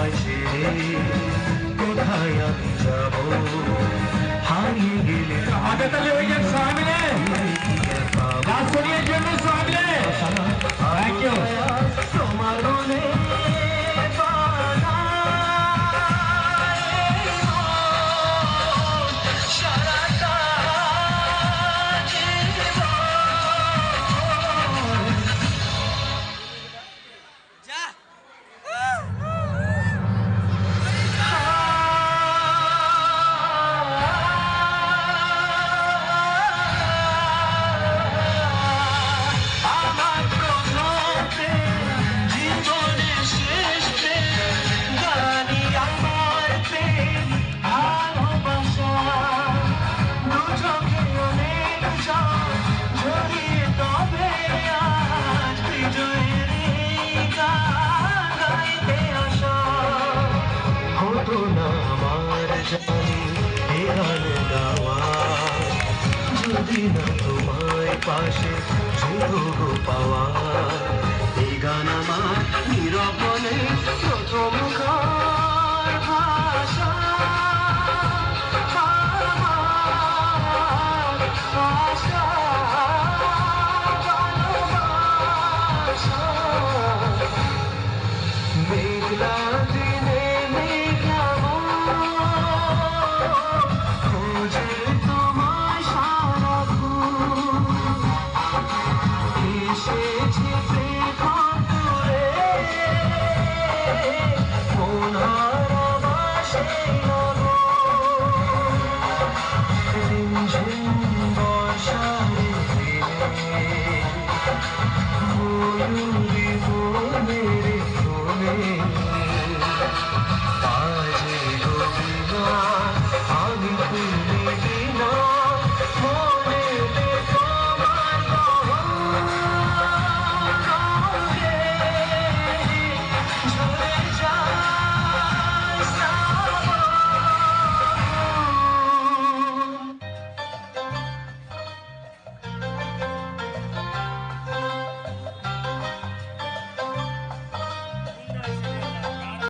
তোমায় ছেড়ে কোথায় আমি যাব হারিয়ে গেলে আগে তাহলে ওই যে সামনে গাছ শোনিয়ে জন্য সামনে থ্যাংক ইউ তোমার মনে যদি না তোমায় পাশে ছিল গো পাওয়া এই গান আমার নীরবনে প্রথম ভাষা মেঘলা